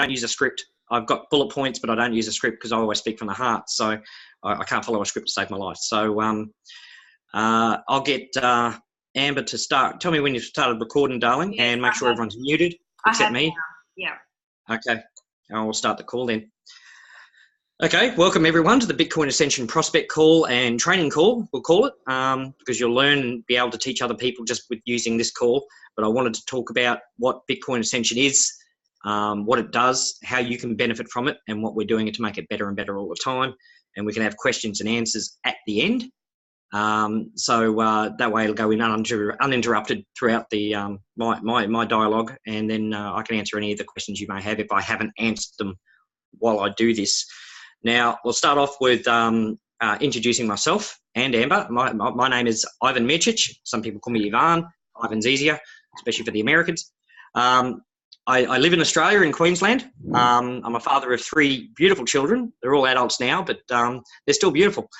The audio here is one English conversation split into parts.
don't use a script. I've got bullet points, but I don't use a script because I always speak from the heart. So I can't follow a script to save my life. So I'll get Amber to start. Tell me when you've started recording, darling, Yes, and make sure everyone's muted except me. Yeah. Okay. I will start the call then. Okay, welcome everyone to the Bitcoin Ascension prospect call and training call, we'll call it, because you'll learn and be able to teach other people just with using this call. But I wanted to talk about what Bitcoin Ascension is, what it does, how you can benefit from it, and what we're doing to make it better and better all the time. And we can have questions and answers at the end. So that way it'll go in uninterrupted throughout the my dialogue, and then I can answer any of the questions you may have if I haven't answered them while I do this. Now, we'll start off with introducing myself and Amber. My name is Ivan Mircic. Some people call me Ivan. Ivan's easier, especially for the Americans. I live in Australia, in Queensland. I'm a father of 3 beautiful children. They're all adults now, but they're still beautiful.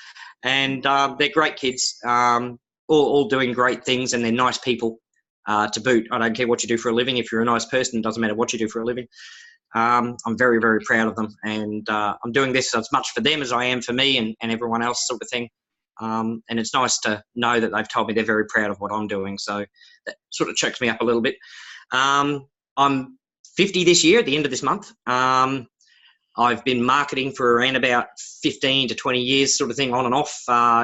And they're great kids, all doing great things, and they're nice people to boot. I don't care what you do for a living. If you're a nice person, it doesn't matter what you do for a living. I'm very, very proud of them, and I'm doing this as much for them as I am for me and everyone else, sort of thing. And it's nice to know that they've told me they're very proud of what I'm doing, so that sort of chokes me up a little bit. I'm 50 this year, at the end of this month. I've been marketing for around about 15 to 20 years, sort of thing, on and off,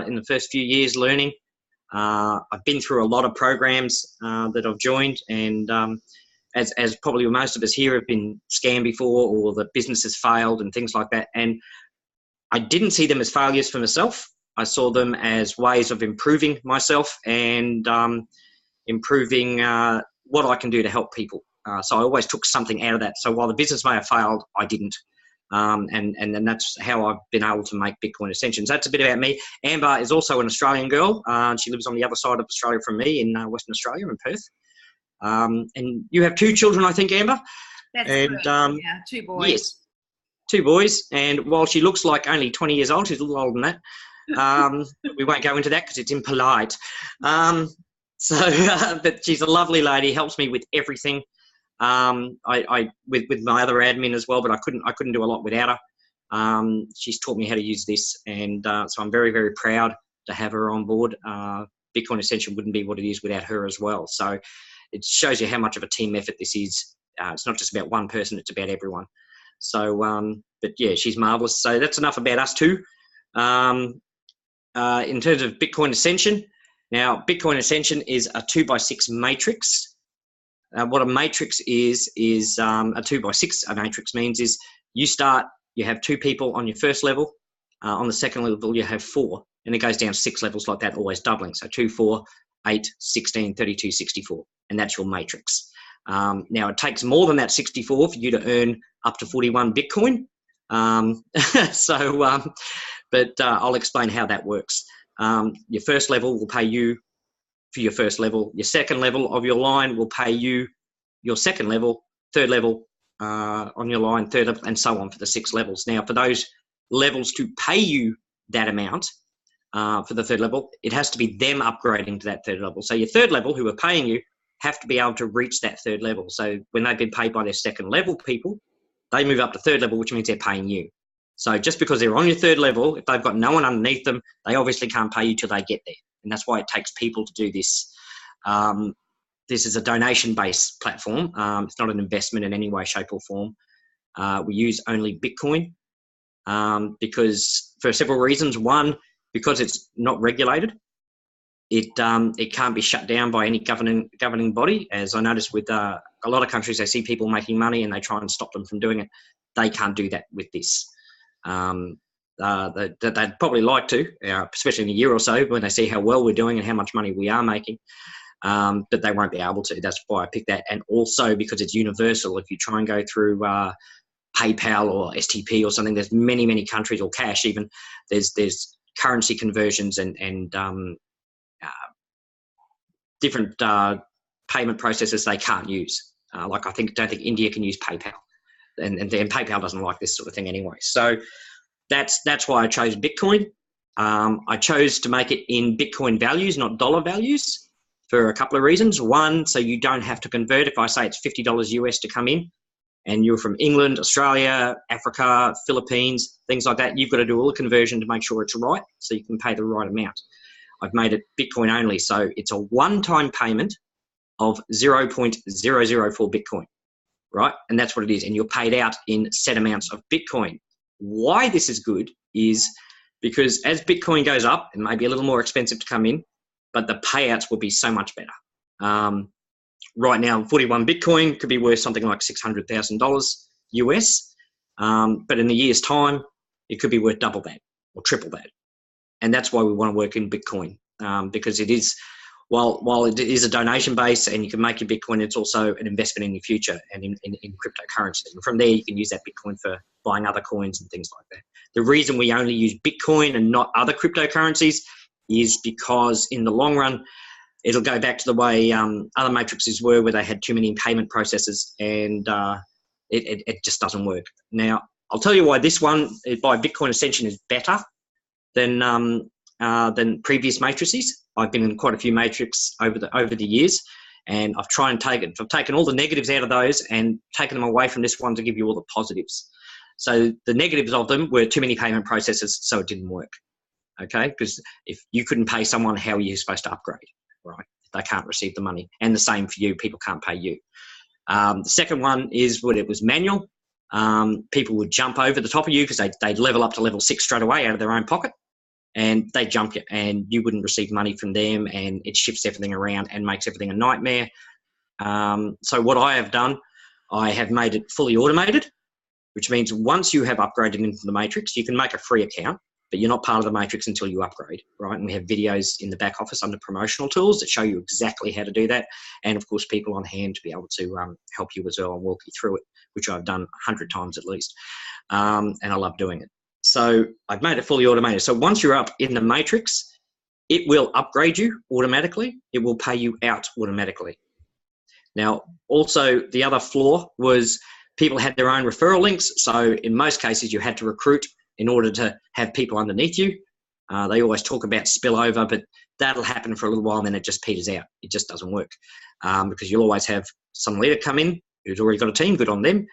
in the first few years learning. I've been through a lot of programs that I've joined, and as probably most of us here have been scammed before, or the business has failed and things like that. And I didn't see them as failures for myself. I saw them as ways of improving myself and improving what I can do to help people. So I always took something out of that. So while the business may have failed, I didn't. And that's how I've been able to make Bitcoin Ascensions. That's a bit about me. Amber is also an Australian girl. She lives on the other side of Australia from me in Western Australia, in Perth. And you have 2 children, I think, Amber? That's and yeah, 2 boys. Yes, 2 boys. And while she looks like only 20 years old, she's a little older than that. We won't go into that because it's impolite. But she's a lovely lady, helps me with everything. With my other admin as well, but I couldn't do a lot without her. She's taught me how to use this, and so I'm very, very proud to have her on board. Bitcoin Ascension wouldn't be what it is without her as well. So it shows you how much of a team effort this is. It's not just about one person, it's about everyone. So, but yeah, she's marvelous. So that's enough about us two. In terms of Bitcoin Ascension, now Bitcoin Ascension is a 2x6 matrix. What a matrix is a 2x6. A matrix means is you have 2 people on your first level. On the second level, you have 4, and it goes down 6 levels like that, always doubling. So 2, 4, 8, 16, 32, 64, and that's your matrix. Now, it takes more than that 64 for you to earn up to 41 Bitcoin. But I'll explain how that works. Your first level will pay you for your first level. Your second level of your line will pay you your second level, third level on your line, third level, and so on for the 6 levels. Now, for those levels to pay you that amount for the third level, it has to be them upgrading to that third level. So your third level, who are paying you, have to be able to reach that third level. So when they've been paid by their second level people, they move up to third level, which means they're paying you. So just because they're on your third level, if they've got no one underneath them, they obviously can't pay you till they get there. And that's why it takes people to do this. This is a donation-based platform. It's not an investment in any way, shape or form. We use only Bitcoin because for several reasons. One, because it's not regulated. It can't be shut down by any governing body. As I noticed with a lot of countries, they see people making money and they try and stop them from doing it. They can't do that with this. They'd probably like to, especially in a year or so when they see how well we're doing and how much money we are making, but they won't be able to. That's why I picked that. And also because it's universal. If you try and go through PayPal or STP or something, there's many countries, or cash even, there's currency conversions and different payment processes they can't use. Like don't think India can use PayPal, and PayPal doesn't like this sort of thing anyway. So that's why I chose Bitcoin. I chose to make it in Bitcoin values, not dollar values, for a couple of reasons. One, so you don't have to convert. If I say it's $50 US to come in, and you're from England, Australia, Africa, Philippines, things like that, you've got to do all the conversion to make sure it's right so you can pay the right amount. I've made it Bitcoin only, so it's a one-time payment of 0.004 Bitcoin, right? And that's what it is, and you're paid out in set amounts of Bitcoin. Why this is good is because as Bitcoin goes up, it may be a little more expensive to come in, but the payouts will be so much better. Right now, 41 Bitcoin could be worth something like $600,000 US, but in a year's time, it could be worth double that or triple that. And that's why we want to work in Bitcoin, because it is, while it is a donation base and you can make your Bitcoin, it's also an investment in your future and in cryptocurrency. And from there, you can use that Bitcoin for buying other coins and things like that. The reason we only use Bitcoin and not other cryptocurrencies is because in the long run, it'll go back to the way other matrices were, where they had too many payment processes, and it just doesn't work. Now, I'll tell you why this one by Bitcoin Ascension is better than previous matrices. I've been in quite a few matrices over the years, and I've taken all the negatives out of those and taken them away from this one to give you all the positives. So the negatives of them were too many payment processes, so it didn't work. Okay, because if you couldn't pay someone, how are you supposed to upgrade? Right? They can't receive the money, and the same for you. People can't pay you. The second one is when it was manual. People would jump over the top of you because they'd level up to level 6 straight away out of their own pocket, and they jump you, and you wouldn't receive money from them, and it shifts everything around and makes everything a nightmare. So what I have done, I have made it fully automated, which means once you have upgraded into the matrix, you can make a free account, but you're not part of the matrix until you upgrade, right? And we have videos in the back office under promotional tools that show you exactly how to do that. And of course, people on hand to be able to help you as well and walk you through it, which I've done 100 times at least. And I love doing it. So I've made it fully automated. So once you're up in the matrix, it will upgrade you automatically. It will pay you out automatically. Now, also the other flaw was people had their own referral links. So in most cases, you had to recruit in order to have people underneath you. They always talk about spillover, but that'll happen for a little while and then it just peters out. It just doesn't work because you'll always have some leader come in who's already got a team, good on them.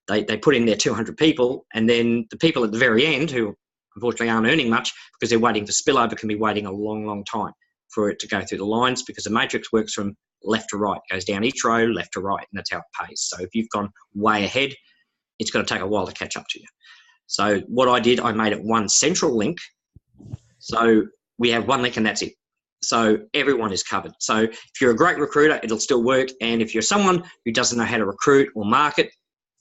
They put in their 200 people, and then the people at the very end who unfortunately aren't earning much because they're waiting for spillover can be waiting a long, long time for it to go through the lines, because the matrix works from left to right. It goes down each row, left to right, and that's how it pays. So if you've gone way ahead, it's going to take a while to catch up to you. So what I did, I made it one central link. So we have one link and that's it. So everyone is covered. So if you're a great recruiter, it'll still work. And if you're someone who doesn't know how to recruit or market,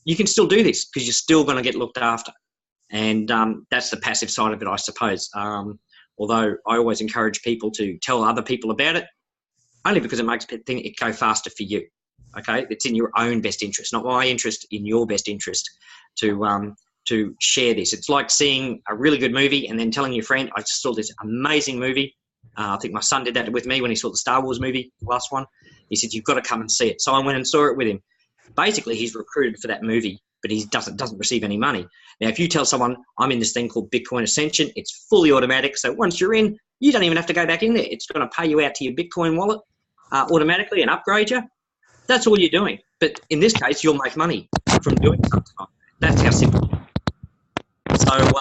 you can still do this because you're still going to get looked after. And that's the passive side of it, I suppose. Although I always encourage people to tell other people about it, only because it makes it go faster for you. Okay, it's in your own best interest, not my interest, in your best interest to share this. It's like seeing a really good movie and then telling your friend, I just saw this amazing movie. I think my son did that with me when he saw the Star Wars movie, the last one. He said, you've got to come and see it. So I went and saw it with him. Basically, he's recruited for that movie, but he doesn't receive any money. Now, if you tell someone, I'm in this thing called Bitcoin Ascension, it's fully automatic. So once you're in, you don't even have to go back in there. It's going to pay you out to your Bitcoin wallet automatically and upgrade you. That's all you're doing. But in this case, you'll make money from doing something. That's how simple. So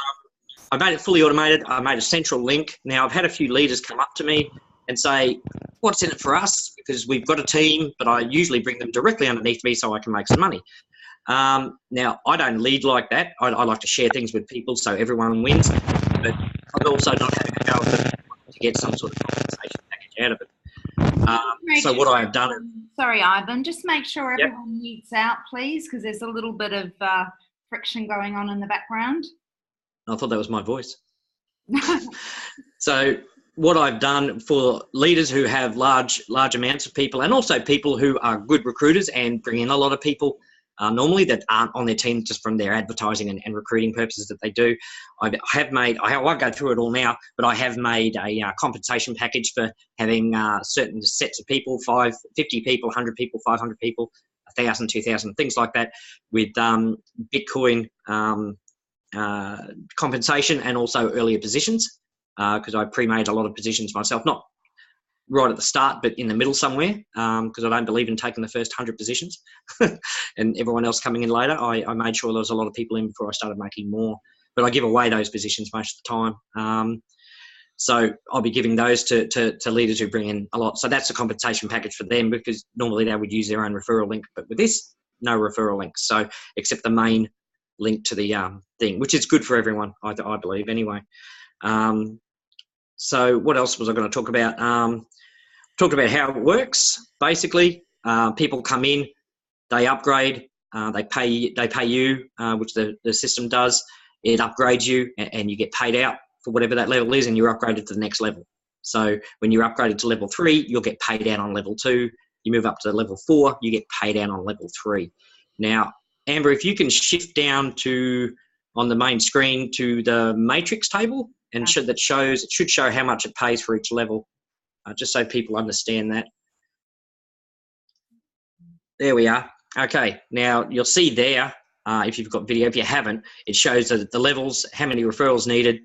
I made it fully automated. I made a central link. Now, I've had a few leaders come up to me and say, what's in it for us? Because we've got a team, but I usually bring them directly underneath me so I can make some money. Now, I don't lead like that. I like to share things with people so everyone wins. But I'm also not having a go at them to get some sort of compensation package out of it. So what I have done... Sorry, Ivan, just make sure everyone mutes out, please, because there's a little bit of friction going on in the background. I thought that was my voice. So what I've done for leaders who have large amounts of people, and also people who are good recruiters and bring in a lot of people normally that aren't on their team just from their advertising and recruiting purposes that they do, I won't go through it all now, but I have made a compensation package for having certain sets of people, 50 people, 100 people, 500 people, 1,000, 2,000, things like that, with Bitcoin compensation and also earlier positions, because I pre-made a lot of positions myself, not right at the start, but in the middle somewhere, because I don't believe in taking the first 100 positions and everyone else coming in later. I made sure there was a lot of people in before I started making more, but I give away those positions most of the time. So I'll be giving those to leaders who bring in a lot. So that's a compensation package for them, because normally they would use their own referral link, but with this, no referral links. So except the main link to the thing, which is good for everyone, I believe anyway. So what else was I going to talk about? Talked about how it works. Basically, people come in, they upgrade, they pay you, which the system does. It upgrades you, and you get paid out for whatever that level is, and you're upgraded to the next level. So when you're upgraded to level 3, you'll get paid out on level 2. You move up to level 4, you get paid out on level 3. Now, Amber, if you can shift down to on the main screen to the matrix table, and it should show how much it pays for each level, just so people understand that. There we are. Okay, now you'll see there, if you've got video, if you haven't, it shows the levels, how many referrals needed,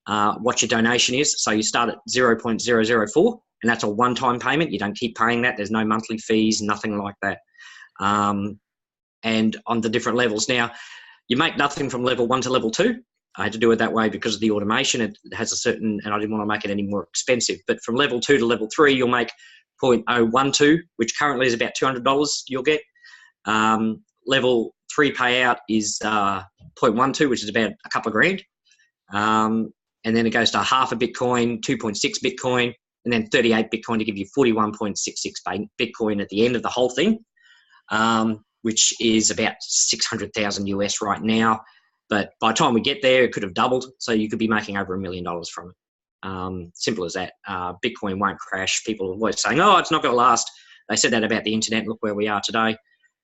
what your donation is. So you start at 0.004, and that's a one-time payment. You don't keep paying that. There's no monthly fees, nothing like that. And on the different levels. Now, you make nothing from level 1 to level 2. I had to do it that way because of the automation. It has a certain, and I didn't want to make it any more expensive. But from level 2 to level 3, you'll make 0.012, which currently is about $200 you'll get. Level 3 payout is 0.12, which is about a couple of grand. And then it goes to half a Bitcoin, 2.6 Bitcoin, and then 38 Bitcoin to give you 41.66 Bitcoin at the end of the whole thing, which is about 600,000 US right now. But by the time we get there, it could have doubled. So you could be making over $1 million from it. Simple as that. Bitcoin won't crash. People are always saying, oh, it's not going to last. They said that about the internet. Look where we are today.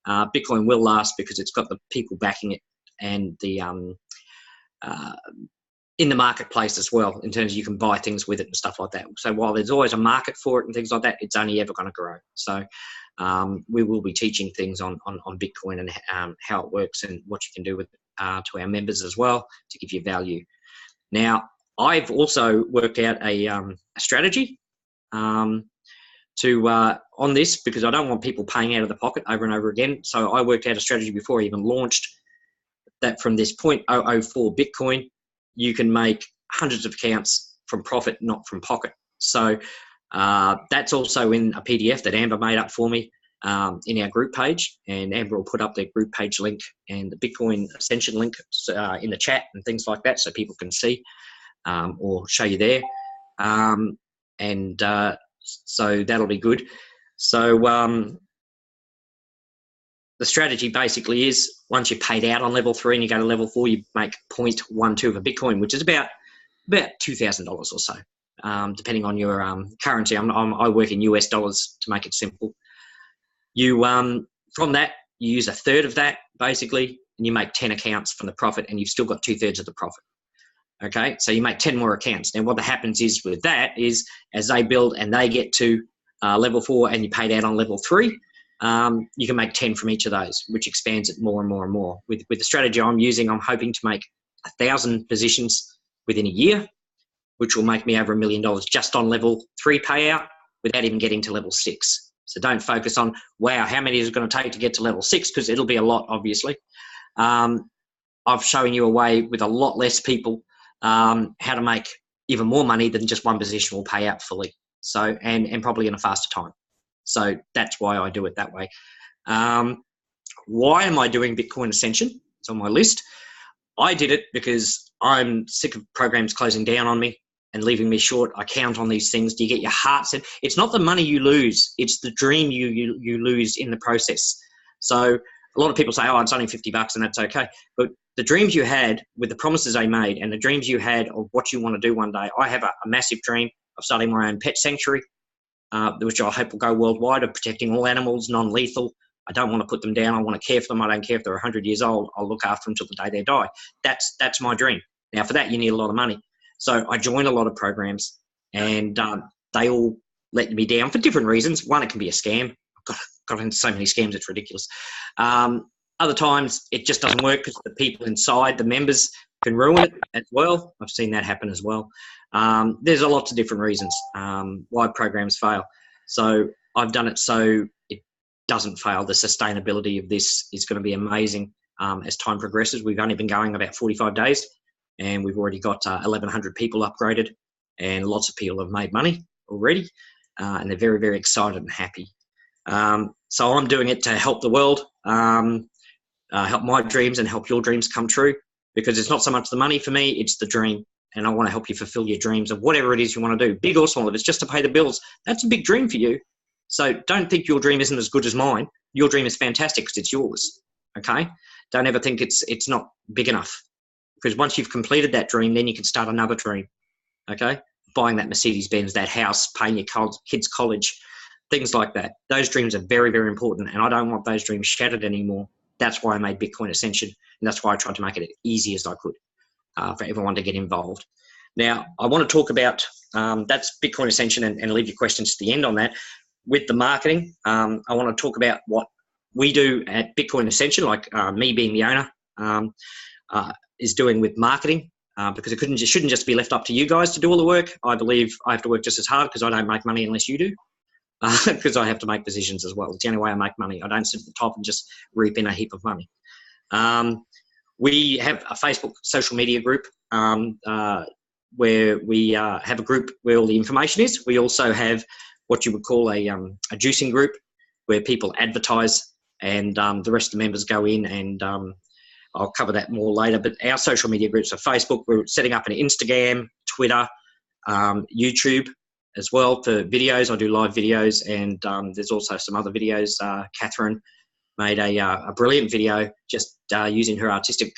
Bitcoin will last because it's got the people backing it, and the in the marketplace as well, in terms of you can buy things with it and stuff like that. So while there's always a market for it and things like that, it's only ever going to grow. So we will be teaching things on Bitcoin and how it works and what you can do with it to our members as well to give you value. Now, I've also worked out a strategy on this, because I don't want people paying out of the pocket over and over again. So I worked out a strategy before I even launched that from this 0.004 Bitcoin, you can make hundreds of accounts from profit, not from pocket. So that's also in a PDF that Amber made up for me in our group page, and Amber will put up their group page link and the Bitcoin Ascension link in the chat and things like that, so people can see or show you there. So that'll be good. So the strategy basically is, once you're paid out on level 3 and you go to level 4, you make 0.12 of a Bitcoin, which is about $2,000 or so, depending on your currency. I work in US dollars to make it simple. You from that, you use a third of that basically, and you make 10 accounts from the profit, and you've still got 2/3 of the profit. Okay, so you make 10 more accounts. Now, what happens is with that is, as they build and they get to level 4 and you paid out on level 3, you can make 10 from each of those, which expands it more and more and more. With the strategy I'm using, I'm hoping to make 1,000 positions within a year, which will make me over $1 million just on level 3 payout without even getting to level 6. So don't focus on, wow, how many is it going to take to get to level 6, because it'll be a lot, obviously. I've shown you a way with a lot less people how to make even more money than just one position will pay out fully. So, and probably in a faster time. So that's why I do it that way. Why am I doing Bitcoin Ascension? It's on my list. I did it because I'm sick of programs closing down on me and leaving me short. I count on these things. Do you get your heart set? It's not the money you lose. It's the dream you lose in the process. So a lot of people say, oh, it's only $50 and that's okay. But the dreams you had with the promises they made, and the dreams you had of what you want to do one day. I have a massive dream of starting my own pet sanctuary, which I hope will go worldwide, of protecting all animals, non-lethal. I don't want to put them down. I want to care for them. I don't care if they're 100 years old. I'll look after them till the day they die. That's my dream. Now, for that, you need a lot of money. So I joined a lot of programs, and they all let me down for different reasons. One, it can be a scam. I've got into so many scams, it's ridiculous. Other times, it just doesn't work because the people inside, the members, can ruin it as well. I've seen that happen as well. There's a lot of different reasons why programs fail. So I've done it so it doesn't fail. The sustainability of this is going to be amazing as time progresses. We've only been going about 45 days and we've already got 1,100 people upgraded and lots of people have made money already and they're very, very excited and happy. So I'm doing it to help the world, help my dreams and help your dreams come true, because it's not so much the money for me, it's the dream. And I want to help you fulfill your dreams of whatever it is you want to do, big or small. If it's just to pay the bills, that's a big dream for you. So don't think your dream isn't as good as mine. Your dream is fantastic because it's yours, okay? Don't ever think it's not big enough, because once you've completed that dream, then you can start another dream, okay? Buying that Mercedes-Benz, that house, paying your kids' college, things like that. Those dreams are very, very important, and I don't want those dreams shattered anymore. That's why I made Bitcoin Ascension, and that's why I tried to make it as easy as I could for everyone to get involved. Now, I want to talk about, that's Bitcoin Ascension, and leave your questions to the end on that. With the marketing, I want to talk about what we do at Bitcoin Ascension, like me being the owner, is doing with marketing, because it shouldn't just be left up to you guys to do all the work. I believe I have to work just as hard because I don't make money unless you do, because I have to make decisions as well. It's the only way I make money. I don't sit at the top and just reap in a heap of money. We have a Facebook social media group where we have a group where all the information is. We also have what you would call a juicing group where people advertise and the rest of the members go in, and I'll cover that more later. But our social media groups are Facebook. We're setting up an Instagram, Twitter, YouTube as well for videos. I do live videos, and there's also some other videos. Catherine made a brilliant video just using her artistic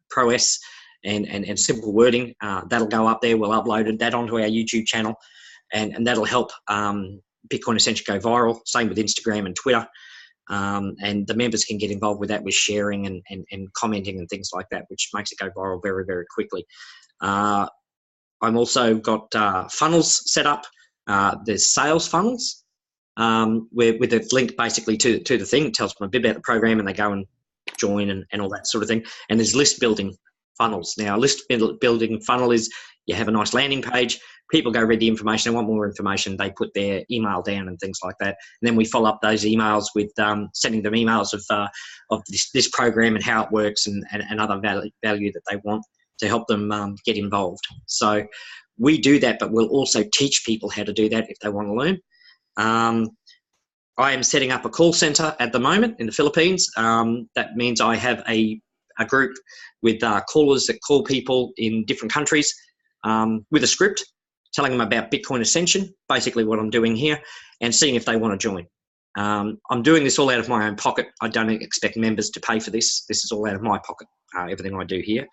prowess and simple wording. That'll go up there. We'll upload that onto our YouTube channel, and that'll help Bitcoin Ascension go viral. Same with Instagram and Twitter. And the members can get involved with that, with sharing and commenting and things like that, which makes it go viral very, very quickly. I'm also got funnels set up. There's sales funnels where with a link basically to the thing. It tells them a bit about the program and they go and join and all that sort of thing. And there's list building funnels. Now, a list building funnel is you have a nice landing page. People go read the information. They want more information. They put their email down and things like that. And then we follow up those emails with sending them emails of this program and how it works and other value that they want to help them get involved. So we do that, but we'll also teach people how to do that if they want to learn. I am setting up a call center at the moment in the Philippines. That means I have a group with callers that call people in different countries with a script, telling them about Bitcoin Ascension, basically what I'm doing here, and seeing if they want to join. I'm doing this all out of my own pocket. I don't expect members to pay for this. This is all out of my pocket, everything I do here.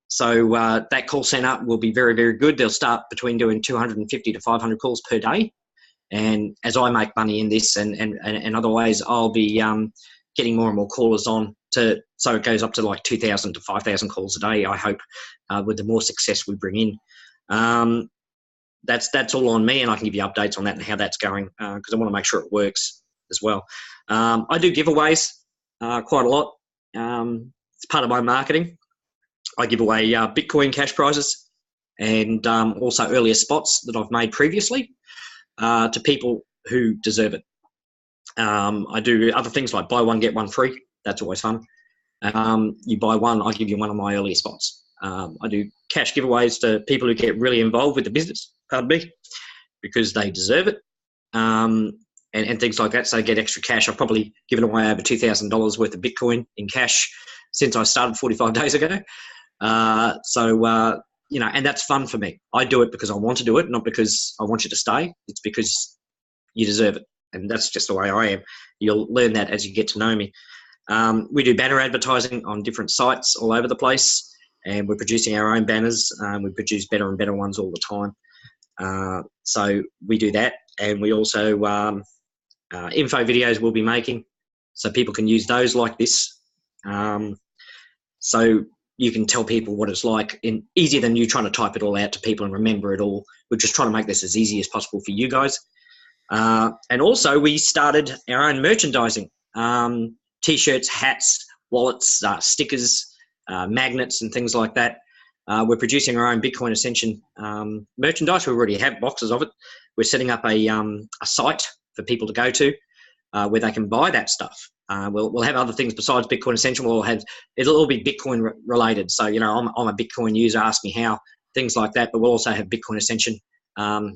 So that call center will be very, very good. They'll start between doing 250 to 500 calls per day. And as I make money in this and other ways, I'll be getting more and more callers on so it goes up to like 2,000 to 5,000 calls a day, I hope, with the more success we bring in. That's all on me, and I can give you updates on that and how that's going, because I want to make sure it works as well. I do giveaways quite a lot. It's part of my marketing. I give away Bitcoin cash prizes and also earlier spots that I've made previously to people who deserve it. I do other things like buy one, get one free. That's always fun. You buy one, I'll give you one of my earlier spots. I do cash giveaways to people who get really involved with the business, pardon me, because they deserve it, and things like that. So they get extra cash. I've probably given away over $2,000 worth of Bitcoin in cash since I started 45 days ago. You know, and that's fun for me. I do it because I want to do it, not because I want you to stay. It's because you deserve it. And that's just the way I am. You'll learn that as you get to know me. We do banner advertising on different sites all over the place, and we're producing our own banners. We produce better and better ones all the time. So we do that. And we also, info videos we'll be making, so people can use those like this. So you can tell people what it's like easier than you trying to type it all out to people and remember it all. We're just trying to make this as easy as possible for you guys. And also we started our own merchandising, t-shirts, hats, wallets, stickers, magnets and things like that. We're producing our own Bitcoin Ascension merchandise. We already have boxes of it. We're setting up a site for people to go to where they can buy that stuff. We'll have other things besides Bitcoin Ascension. It'll all be Bitcoin related. So, you know, I'm a Bitcoin user, ask me how, things like that. But we'll also have Bitcoin Ascension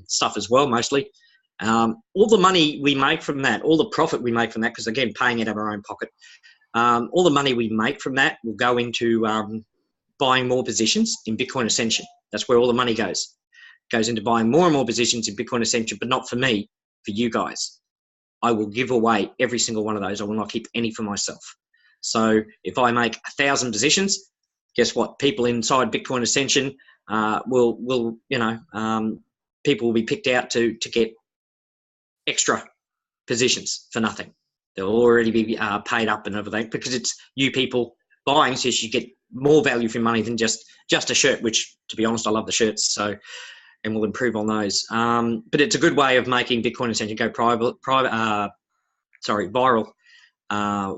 stuff as well, mostly. All the money we make from that, all the profit we make from that, because again, paying it out of our own pocket, all the money we make from that will go into buying more positions in Bitcoin Ascension. That's where all the money goes. It goes into buying more and more positions in Bitcoin Ascension, but not for me, for you guys. I will give away every single one of those. I will not keep any for myself. So if I make 1,000 positions, guess what? People inside Bitcoin Ascension will people will be picked out to get extra positions for nothing. They'll already be paid up and everything because it's you people buying, so you get more value for your money than just a shirt, which, to be honest, I love the shirts. So, and we'll improve on those. But it's a good way of making Bitcoin Ascension go viral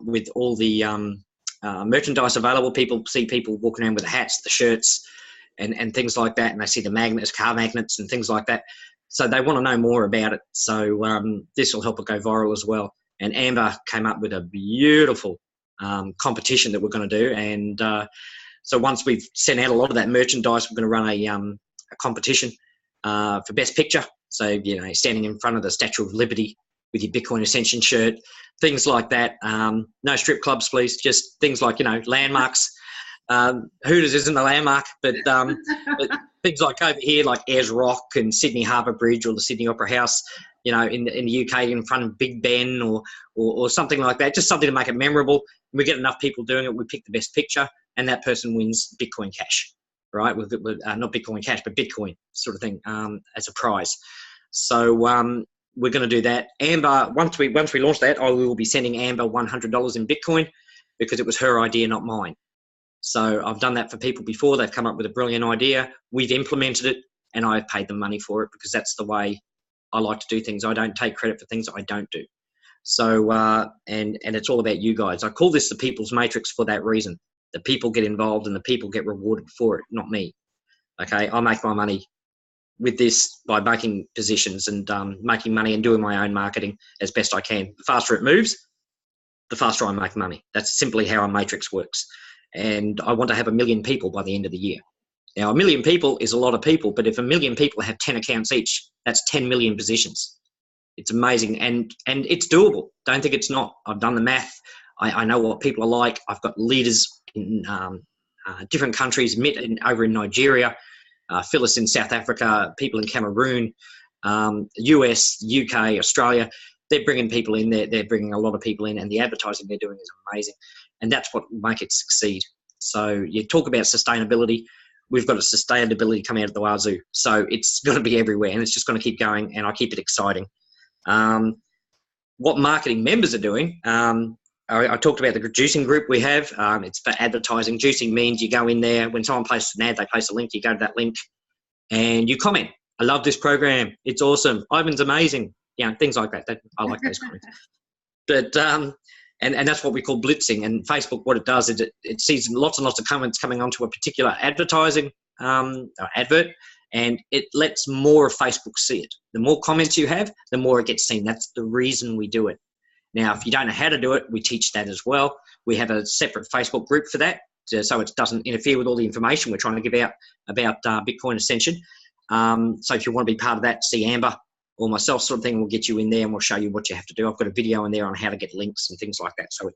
with all the merchandise available. People see people walking around with the hats, the shirts, and things like that, and they see the magnets, car magnets, and things like that. So they want to know more about it. So this will help it go viral as well. And Amber came up with a beautiful competition that we're going to do. And so once we've sent out a lot of that merchandise, we're going to run a competition for best picture. So, you know, standing in front of the Statue of Liberty with your Bitcoin Ascension shirt, things like that. No strip clubs, please. Just things like, you know, landmarks. Hooters isn't a landmark, but things like over here, like Ayers Rock and Sydney Harbour Bridge or the Sydney Opera House, you know, in the UK in front of Big Ben or something like that, just something to make it memorable. We get enough people doing it, we pick the best picture, and that person wins Bitcoin Cash, right? With not Bitcoin Cash, but Bitcoin sort of thing as a prize. So we're going to do that. Amber, once we launch that, I will be sending Amber $100 in Bitcoin because it was her idea, not mine. So I've done that for people before. They've come up with a brilliant idea. We've implemented it, and I've paid them money for it because that's the way I like to do things. I don't take credit for things I don't do. So, and it's all about you guys. I call this the People's Matrix for that reason. The people get involved and the people get rewarded for it, not me. Okay, I make my money with this by making positions and making money and doing my own marketing as best I can. The faster it moves, the faster I make money. That's simply how a matrix works. And I want to have 1 million people by the end of the year. Now, 1 million people is a lot of people, but if 1 million people have 10 accounts each, that's 10 million positions. It's amazing, and it's doable. Don't think it's not. I've done the math. I know what people are like. I've got leaders in different countries, over in Nigeria, Phyllis in South Africa, people in Cameroon, US, UK, Australia. They're bringing people in. They're bringing a lot of people in, and the advertising they're doing is amazing. And that's what will make it succeed. So you talk about sustainability. We've got a sustainability coming out of the wazoo. So it's going to be everywhere, and it's just going to keep going, and I keep it exciting. What marketing members are doing, I talked about the juicing group we have. It's for advertising. Juicing means you go in there. When someone places an ad, they place a link. You go to that link, and you comment. I love this program. It's awesome. Ivan's amazing. Yeah, things like that. I like those comments. But and that's what we call blitzing. And Facebook, what it does is it sees lots and lots of comments coming onto a particular advertising advert, and it lets more of Facebook see it. The more comments you have, the more it gets seen. That's the reason we do it. Now, if you don't know how to do it, we teach that as well. We have a separate Facebook group for that, so it doesn't interfere with all the information we're trying to give out about Bitcoin Ascension. So if you want to be part of that, see Amber or myself sort of thing, we'll get you in there and we'll show you what you have to do. I've got a video in there on how to get links and things like that. So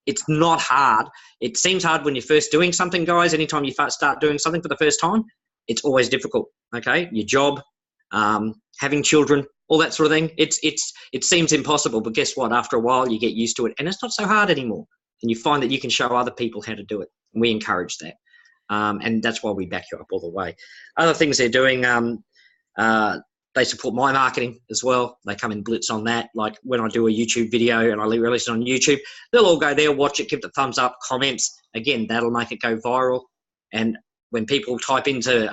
it's not hard. It seems hard when you're first doing something, guys. Anytime you start doing something for the first time, it's always difficult, okay? Your job, having children, all that sort of thing. It seems impossible, but guess what? After a while, you get used to it, and it's not so hard anymore. And you find that you can show other people how to do it. And we encourage that. And that's why we back you up all the way. Other things they're doing, they support my marketing as well. They come and blitz on that. Like when I do a YouTube video and I release it on YouTube, they'll all go there, watch it, give the thumbs up, comments. Again, that'll make it go viral. And when people type into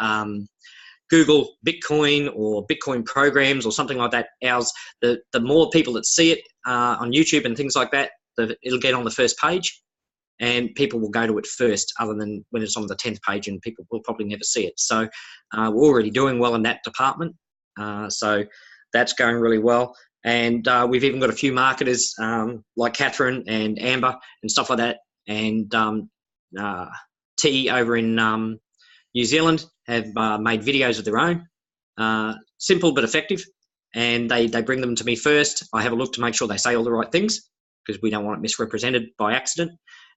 Google Bitcoin or Bitcoin programs or something like that, the more people that see it on YouTube and things like that, it'll get on the first page. and people will go to it first, other than when it's on the 10th page and people will probably never see it. So we're already doing well in that department. So that's going really well. And we've even got a few marketers like Catherine and Amber and stuff like that. And T over in New Zealand have made videos of their own, simple but effective. And they bring them to me first. I have a look to make sure they say all the right things, because we don't want it misrepresented by accident.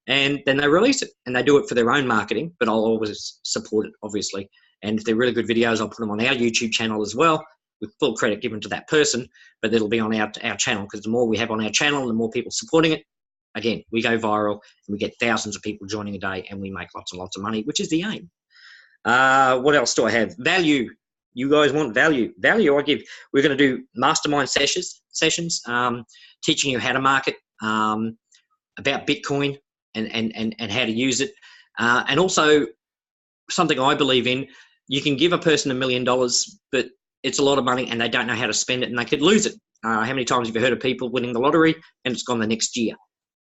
And then they release it, and they do it for their own marketing, but I'll always support it, obviously. And if they're really good videos, I'll put them on our YouTube channel as well, with full credit given to that person, but it'll be on our channel, because the more we have on our channel, the more people supporting it, again, we go viral, and we get thousands of people joining a day, and we make lots and lots of money, which is the aim. What else do I have? Value. You guys want value. Value I give. We're going to do mastermind sessions, teaching you how to market, about Bitcoin and how to use it. And also something I believe in, you can give a person $1 million, but it's a lot of money and they don't know how to spend it, and they could lose it. How many times have you heard of people winning the lottery and it's gone the next year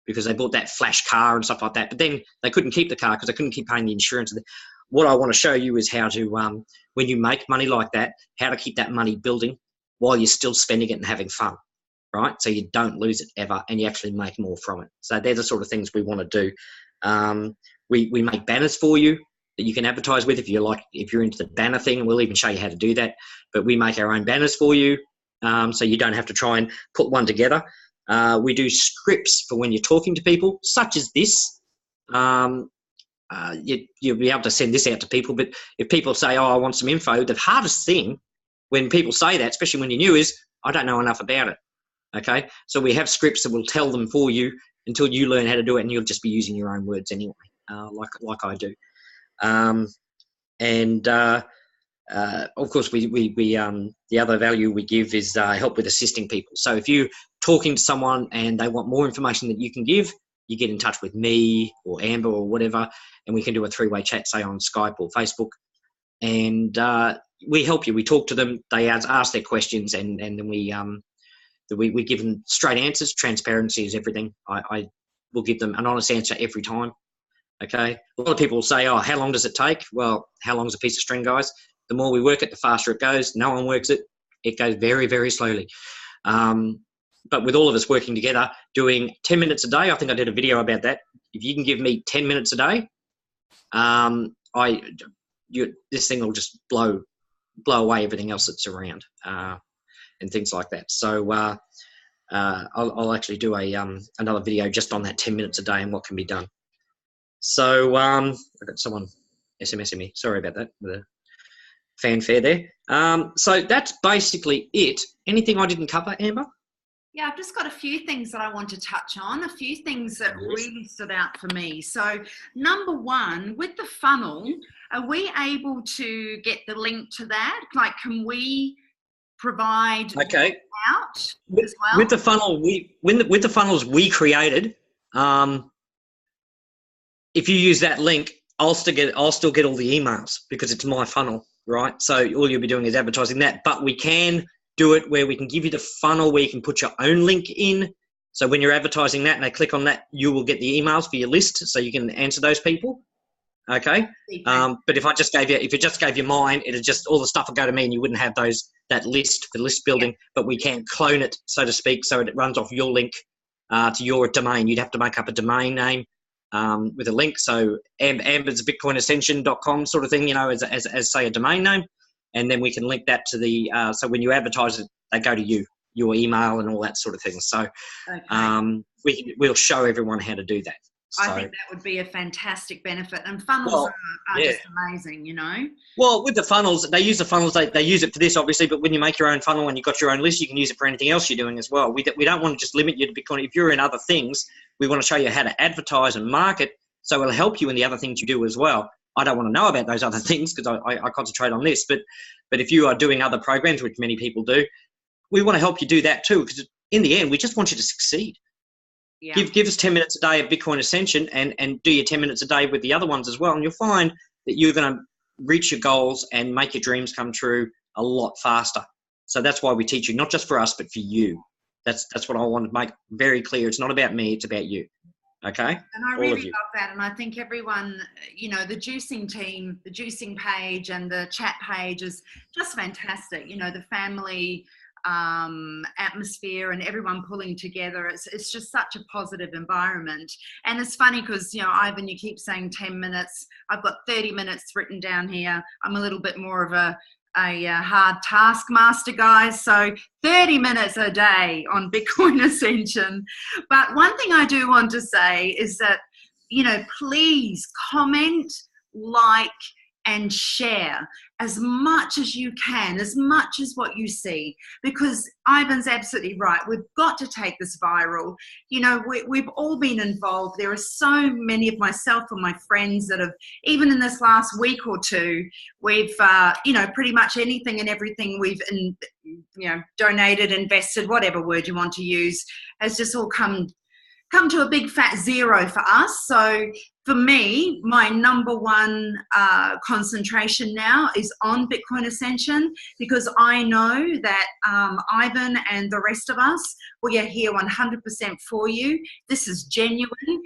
because they bought that flash car and stuff like that, but then they couldn't keep the car because they couldn't keep paying the insurance. What I want to show you is how to, when you make money like that, how to keep that money building while you're still spending it and having fun, right? So you don't lose it ever, and you actually make more from it. So they're the sort of things we want to do. We make banners for you that you can advertise with if you're into the banner thing. We'll even show you how to do that. But we make our own banners for you, so you don't have to try and put one together. We do scripts for when you're talking to people, such as this. You'll be able to send this out to people, but if people say, oh, I want some info, the hardest thing when people say that, especially when you're new, is I don't know enough about it. Okay, so we have scripts that will tell them for you until you learn how to do it, and you'll just be using your own words anyway, like I do. Of course, the other value we give is help with assisting people. So if you're talking to someone and they want more information that you can give, you get in touch with me or Amber or whatever, and we can do a 3-way chat, say on Skype or Facebook, and we help you. We talk to them, they ask their questions, and then we give them straight answers. Transparency is everything. I will give them an honest answer every time. Okay. A lot of people will say, oh, how long does it take? Well, how long is a piece of string, guys? The more we work it, the faster it goes. No one works it. It goes very, very slowly. But with all of us working together, doing 10 minutes a day, I think I did a video about that. If you can give me 10 minutes a day, this thing will just blow away everything else that's around, and things like that. So I'll actually do another video just on that 10 minutes a day and what can be done. So I've got someone SMSing me. Sorry about that, the fanfare there. So that's basically it. Anything I didn't cover, Amber? Yeah, I've just got a few things that I want to touch on, a few things that really stood out for me. So number one, with the funnel, are we able to get the link to that? Like, can we provide out as well? With the funnel, with the funnels we created, if you use that link, I'll still get all the emails because it's my funnel, right? So all you'll be doing is advertising that, but we can do it where we can give you the funnel where you can put your own link in. So when you're advertising that and they click on that, you will get the emails for your list, so you can answer those people. Okay. But if it just gave you mine, it'd just, all the stuff would go to me and you wouldn't have that list for list building. Yeah. But we can clone it, so to speak, so it runs off your link to your domain. You'd have to make up a domain name with a link. So Amber's BitcoinAscension.com sort of thing, as say a domain name. And then we can link that to the, so when you advertise it, they go to you, your email and all that sort of thing. So we'll show everyone how to do that. So, I think that would be a fantastic benefit. And funnels are just amazing, Well, with the funnels, they use the funnels, they use it for this, obviously, but when you make your own funnel and you've got your own list, you can use it for anything else you're doing as well. We don't want to just limit you to Bitcoin. If you're in other things, we want to show you how to advertise and market, so it'll help you in the other things you do as well. I don't want to know about those other things because I concentrate on this, but if you are doing other programs, which many people do, we want to help you do that too, because in the end, we just want you to succeed. Yeah. Give us 10 minutes a day of Bitcoin Ascension and do your 10 minutes a day with the other ones as well, and you'll find that you're going to reach your goals and make your dreams come true a lot faster. So that's why we teach you, not just for us, but for you. That's what I want to make very clear. It's not about me, it's about you. Okay. And I All really of you. love that. And I think everyone, you know, the juicing team, the juicing page and the chat page is just fantastic. You know, the family atmosphere and everyone pulling together. It's just such a positive environment. And it's funny because, you know, Ivan, you keep saying 10 minutes. I've got 30 minutes written down here. I'm a little bit more of a hard taskmaster, guys. So 30 minutes a day on Bitcoin Ascension. But one thing I do want to say is that, you know, please comment, like, and share as much as you can, as much as what you see, because Ivan's absolutely right. We've got to take this viral. You know, we've all been involved. There are so many of myself and my friends that have, even in this last week or two, we've, you know, pretty much anything and everything we've, you know, donated, invested, whatever word you want to use, has just all come to a big fat zero for us. So for me, my number one concentration now is on Bitcoin Ascension, because I know that Ivan and the rest of us, we are here 100% for you. This is genuine.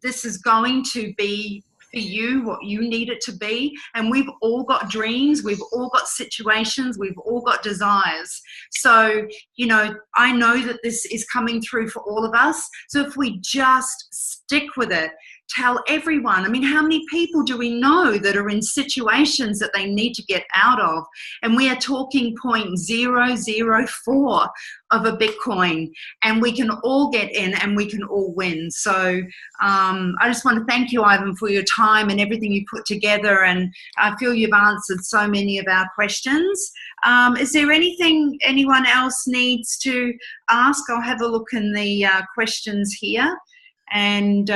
This is going to be for you what you need it to be. And we've all got dreams, we've all got situations, we've all got desires. So, you know, I know that this is coming through for all of us. So if we just stick with it, tell everyone. I mean, how many people do we know that are in situations that they need to get out of? And we are talking 0.004 of a Bitcoin, and we can all get in and we can all win. So I just want to thank you, Ivan, for your time and everything you put together. And I feel you've answered so many of our questions. Is there anything anyone else needs to ask? I'll have a look in the questions here. And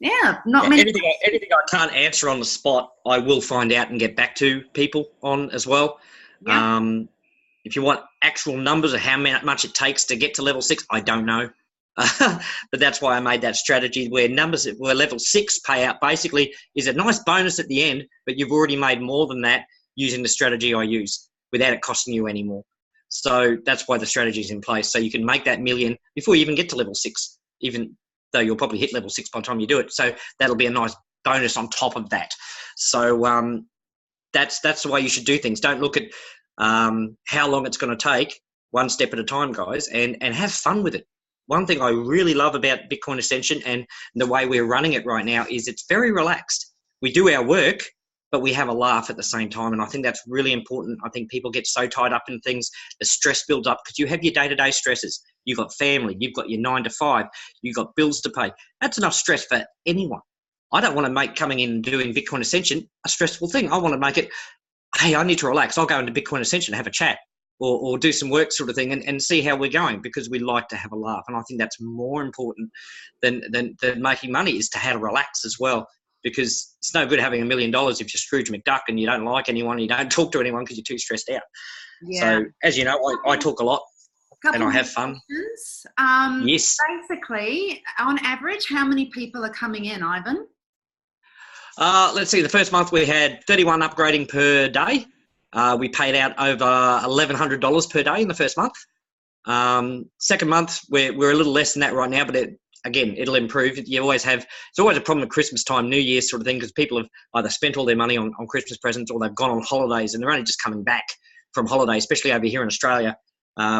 yeah, not many. Anything I can't answer on the spot, I will find out and get back to people on as well. Yeah. If you want actual numbers of how much it takes to get to level 6, I don't know. But that's why I made that strategy where level 6 payout basically is a nice bonus at the end, but you've already made more than that using the strategy I use without it costing you any more. So that's why the strategy is in place. So you can make that million before you even get to level 6, even though you'll probably hit level 6 by the time you do it. So that'll be a nice bonus on top of that. So that's the way you should do things. Don't look at how long it's going to take, one step at a time, guys, and have fun with it. One thing I really love about Bitcoin Ascension and the way we're running it right now is it's very relaxed. We do our work, but we have a laugh at the same time. And I think that's really important. I think people get so tied up in things, the stress builds up because you have your day-to-day stresses. You've got family, you've got your 9 to 5, you've got bills to pay. That's enough stress for anyone. I don't want to make coming in and doing Bitcoin Ascension a stressful thing. I want to make it, hey, I need to relax. I'll go into Bitcoin Ascension and have a chat or do some work sort of thing and see how we're going, because we like to have a laugh. And I think that's more important than making money, is to how to relax as well. Because it's no good having $1 million if you're Scrooge McDuck and you don't like anyone, you don't talk to anyone because you're too stressed out. Yeah. So, as you know, I talk a lot and I have fun. Yes. Basically, on average, how many people are coming in, Ivan? Let's see. The first month we had 31 upgrading per day. We paid out over $1,100 per day in the first month. Second month, we're a little less than that right now, but again, it'll improve. You always have, it's always a problem at Christmas time, New Year's sort of thing, because people have either spent all their money on Christmas presents or they've gone on holidays and they're only just coming back from holiday, especially over here in Australia.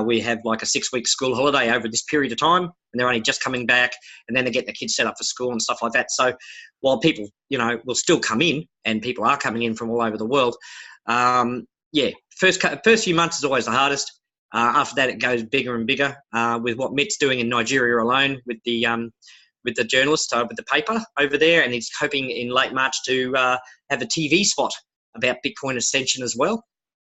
We have like a 6-week school holiday over this period of time, and they're only just coming back, and then they get their kids set up for school and stuff like that. So while people, you know, will still come in, and people are coming in from all over the world, first few months is always the hardest. After that, it goes bigger and bigger with what Mitt's doing in Nigeria alone with the journalist, with the paper over there, and he's hoping in late March to have a TV spot about Bitcoin Ascension as well.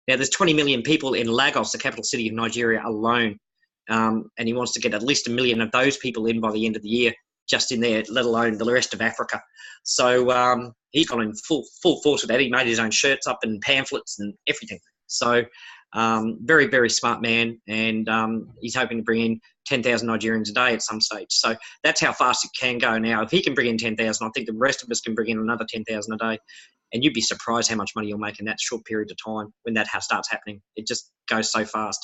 Now, there's 20 million people in Lagos, the capital city of Nigeria alone, and he wants to get at least 1 million of those people in by the end of the year, just in there, let alone the rest of Africa. So he's gone in full force with that. He made his own shirts up and pamphlets and everything. So very, very smart man, and he's hoping to bring in 10,000 Nigerians a day at some stage. So that's how fast it can go now. If he can bring in 10,000, I think the rest of us can bring in another 10,000 a day. And you'd be surprised how much money you'll make in that short period of time when that starts happening. It just goes so fast.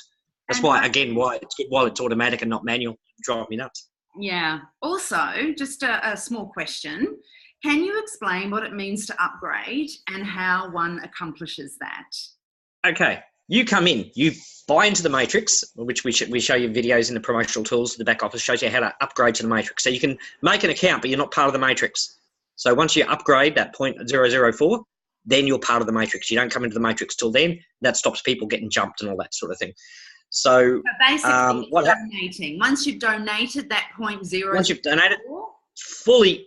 That's why it's good while it's automatic and not manual. Drive me nuts. Yeah. Also, just a small question. Can you explain what it means to upgrade and how one accomplishes that? Okay, you come in, you buy into the matrix, which we show you videos in the promotional tools. The back office shows you how to upgrade to the matrix. So you can make an account, but you're not part of the matrix. So once you upgrade that 0.004, then you're part of the matrix. You don't come into the matrix till then. That stops people getting jumped and all that sort of thing. So basically, donating. Once you've donated that 0.004, once you've donated, fully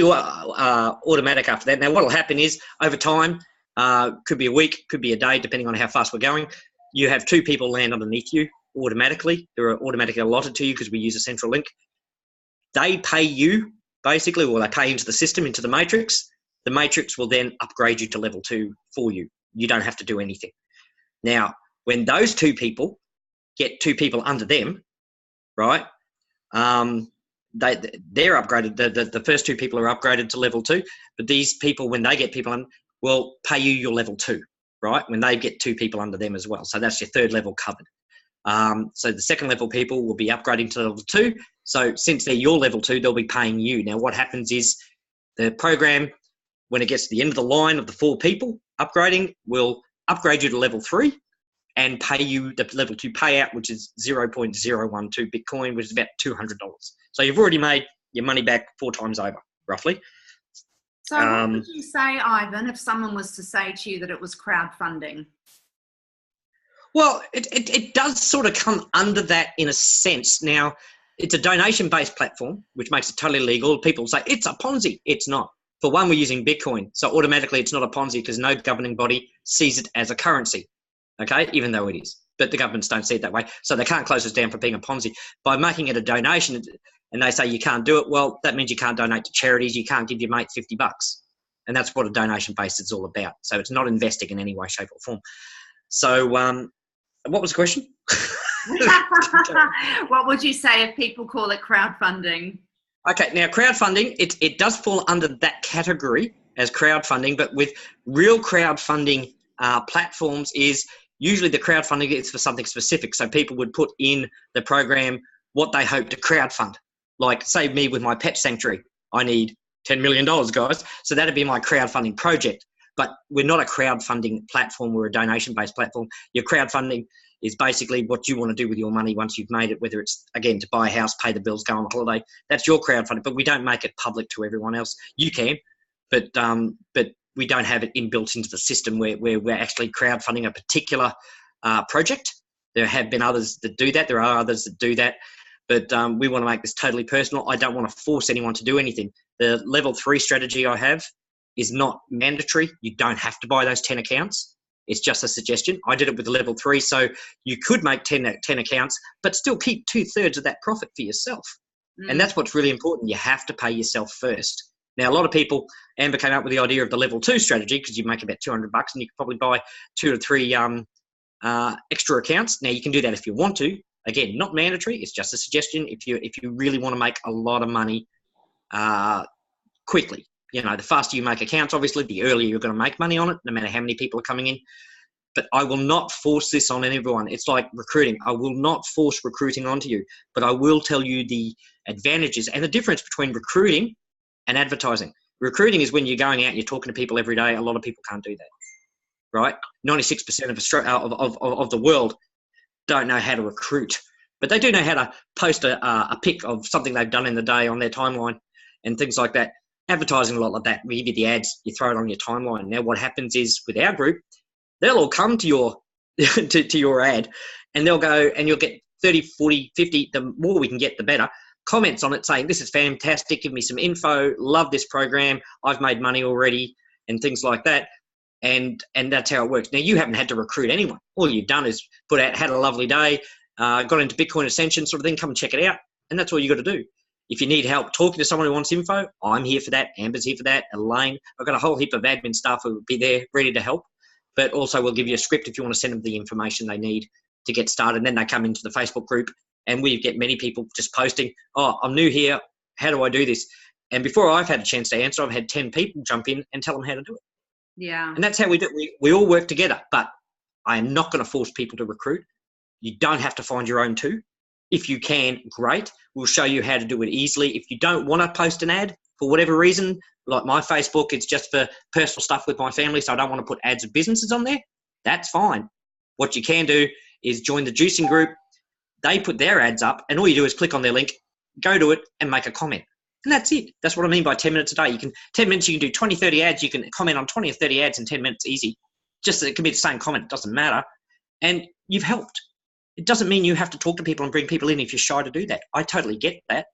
automatic after that. Now, what will happen is over time, could be a week, could be a day, depending on how fast we're going. You have 2 people land underneath you automatically. They're automatically allotted to you because we use a central link. They pay you basically, or they pay into the system, into the matrix. The matrix will then upgrade you to level 2 for you. You don't have to do anything. Now, when those 2 people get 2 people under them, right? They're upgraded. The first 2 people are upgraded to level 2, but these people, when they get people in, will pay you your level 2, right? When they get 2 people under them as well. So that's your 3rd level covered. So the 2nd level people will be upgrading to level 2. So since they're your level 2, they'll be paying you. Now what happens is the program, when it gets to the end of the line of the 4 people upgrading, will upgrade you to level 3 and pay you the level 2 payout, which is 0.012 Bitcoin, which is about $200. So you've already made your money back 4 times over, roughly. So what would you say, Ivan, if someone was to say to you that it was crowdfunding? Well, it does sort of come under that in a sense. Now, it's a donation-based platform, which makes it totally legal. People say, it's a Ponzi. It's not. For one, we're using Bitcoin. So automatically it's not a Ponzi because no governing body sees it as a currency, okay, even though it is. But the governments don't see it that way. So they can't close us down for being a Ponzi. By making it a donation and they say you can't do it, well, that means you can't donate to charities. You can't give your mate $50. And that's what a donation-based is all about. So it's not investing in any way, shape or form. So what was the question? What would you say if people call it crowdfunding? Okay, now crowdfunding, it does fall under that category as crowdfunding, but with real crowdfunding platforms is usually the crowdfunding is for something specific. So people would put in the program what they hope to crowdfund. Like say me with my pet sanctuary, I need $10 million, guys. So that'd be my crowdfunding project. But we're not a crowdfunding platform. We're a donation-based platform. Your crowdfunding is basically what you want to do with your money once you've made it, whether it's, again, to buy a house, pay the bills, go on holiday. That's your crowdfunding, but we don't make it public to everyone else. You can, but we don't have it inbuilt into the system where we're actually crowdfunding a particular project. There have been others that do that. There are others that do that. But we want to make this totally personal. I don't want to force anyone to do anything. The level 3 strategy I have is not mandatory. You don't have to buy those 10 accounts. It's just a suggestion. I did it with the level 3, so you could make 10 accounts, but still keep 2/3 of that profit for yourself. And that's what's really important. You have to pay yourself first. Now, a lot of people, Amber came up with the idea of the level 2 strategy because you make about $200 and you could probably buy 2 to 3 extra accounts. Now, you can do that if you want to. Again, not mandatory. It's just a suggestion if you really want to make a lot of money quickly. You know, the faster you make accounts, obviously, the earlier you're going to make money on it, no matter how many people are coming in. But I will not force this on everyone. It's like recruiting. I will not force recruiting onto you, but I will tell you the advantages and the difference between recruiting and advertising. Recruiting is when you're going out and you're talking to people every day. A lot of people can't do that, right? 96% of the world don't know how to recruit, but they do know how to post a pic of something they've done in the day on their timeline and things like that. Advertising a lot like that. We give you the ads, you throw it on your timeline. Now what happens is with our group, they'll all come to your to your ad and they'll go and you'll get 30, 40, 50, the more we can get, the better, comments on it saying, this is fantastic, give me some info, love this program, I've made money already, and things like that. And that's how it works. Now, you haven't had to recruit anyone. All you've done is put out, had a lovely day, got into Bitcoin Ascension sort of thing, come and check it out. And that's all you got to do. If you need help talking to someone who wants info, I'm here for that. Amber's here for that. Elaine, I've got a whole heap of admin staff who will be there ready to help. But also we'll give you a script if you want to send them the information they need to get started. And then they come into the Facebook group and we get many people just posting, oh, I'm new here. How do I do this? And before I've had a chance to answer, I've had 10 people jump in and tell them how to do it. Yeah. And that's how we do it. We all work together, but I am not going to force people to recruit. You don't have to find your own 2. If you can, great. We'll show you how to do it easily. If you don't want to post an ad for whatever reason, like my Facebook, it's just for personal stuff with my family, so I don't want to put ads of businesses on there. That's fine. What you can do is join the juicing group. They put their ads up, and all you do is click on their link, go to it, and make a comment. And that's it. That's what I mean by 10 minutes a day. 10 minutes, you can do 20, 30 ads. You can comment on 20 or 30 ads in 10 minutes, easy. Just it can be the same comment. It doesn't matter. And you've helped. It doesn't mean you have to talk to people and bring people in if you're shy to do that. I totally get that.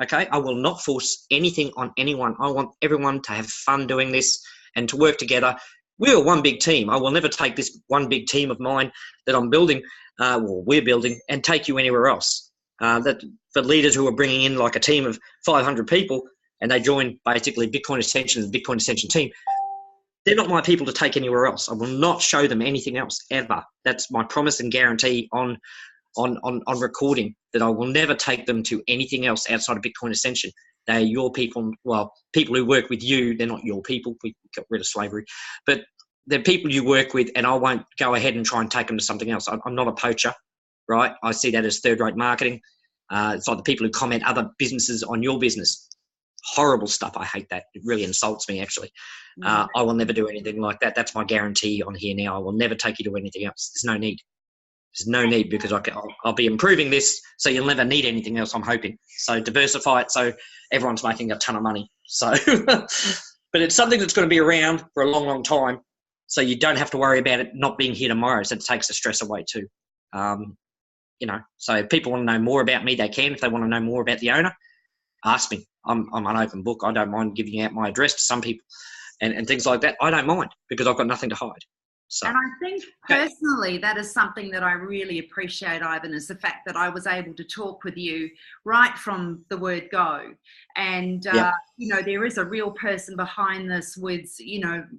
Okay. I will not force anything on anyone. I want everyone to have fun doing this and to work together. We're one big team. I will never take this one big team of mine that I'm building, we're building, and take you anywhere else. That for leaders who are bringing in like a team of 500 people and they join basically Bitcoin Ascension, the Bitcoin Ascension team, they're not my people to take anywhere else. I will not show them anything else ever. That's my promise and guarantee on recording, that I will never take them to anything else outside of Bitcoin Ascension. They are your people. Well, people who work with you, they're not your people. We got rid of slavery. But they're people you work with, and I won't go ahead and try and take them to something else. I'm not a poacher, right? I see that as third-rate marketing. It's like the people who comment other businesses on your business. Horrible stuff. I hate that. It really insults me, actually. I will never do anything like that. That's my guarantee on here now. I will never take you to anything else. There's no need. There's no need, because I'll be improving this, so you'll never need anything else, I'm hoping. So diversify it so everyone's making a ton of money. So, but it's something that's going to be around for a long, long time, so you don't have to worry about it not being here tomorrow. So it takes the stress away too. So if people want to know more about me, they can. If they want to know more about the owner, ask me. I'm an open book. I don't mind giving out my address to some people and things like that. I don't mind, because I've got nothing to hide. So. And I think personally that is something that I really appreciate, Ivan, is the fact that I was able to talk with you right from the word go. And, there is a real person behind this with,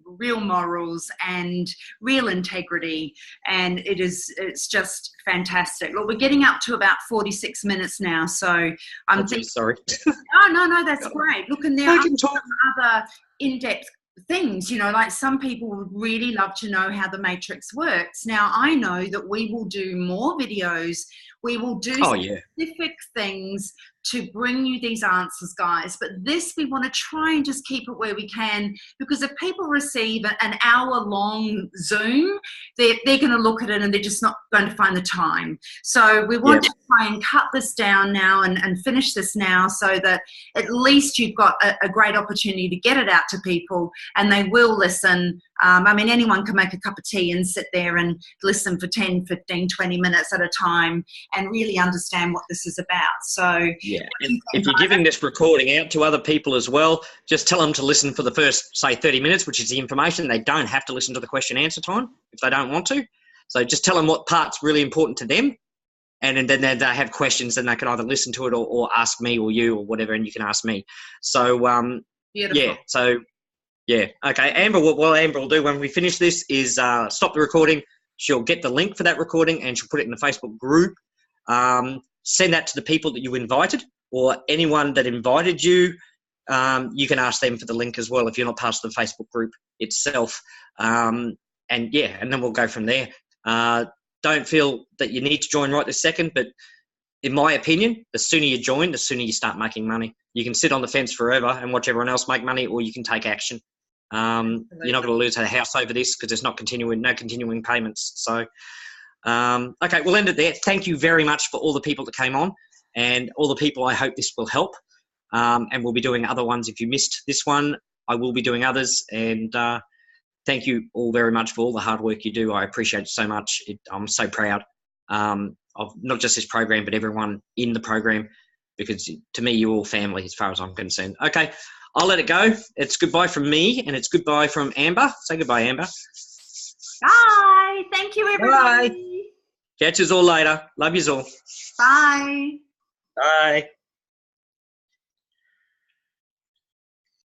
real morals and real integrity. And it's just fantastic. Look, we're getting up to about 46 minutes now. So I'm thinking, sorry. No, that's great. Look, and there are some other in-depth things, like some people would really love to know how the matrix works. Now, I know that we will do more videos. We will do specific things to bring you these answers, guys. But this, we want to try and just keep it where we can, because if people receive an hour-long Zoom, they're going to look at it and they're just not going to find the time. So we want to try and cut this down now and finish this now, so that at least you've got a great opportunity to get it out to people, and they will listen. Anyone can make a cup of tea and sit there and listen for 10, 15, 20 minutes at a time and really understand what this is about. So and if you're giving this recording out to other people as well, just tell them to listen for the first, say, 30 minutes, which is the information. They don't have to listen to the question answer time if they don't want to. So just tell them what part's really important to them, and then they have questions, and they can either listen to it or ask me or you or whatever, and you can ask me. So beautiful. Okay, Amber, what Amber will do when we finish this is stop the recording. She'll get the link for that recording and she'll put it in the Facebook group. Send that to the people that you invited, or anyone that invited you. You can ask them for the link as well if you're not part of the Facebook group itself. And then we'll go from there. Don't feel that you need to join right this second, but in my opinion, the sooner you join, the sooner you start making money. You can sit on the fence forever and watch everyone else make money, or you can take action. You're not going to lose a house over this, because there's no continuing payments. So, okay, we'll end it there. Thank you very much for all the people that came on, and all the people I hope this will help. And we'll be doing other ones. If you missed this one, I will be doing others. And thank you all very much for all the hard work you do. I appreciate it so much. I'm so proud of not just this program, but everyone in the program, because to me, you're all family as far as I'm concerned. Okay, I'll let it go. It's goodbye from me, and it's goodbye from Amber. Say goodbye, Amber. Bye. Thank you, everybody. Bye. Catch us all later. Love yous all. Bye. Bye.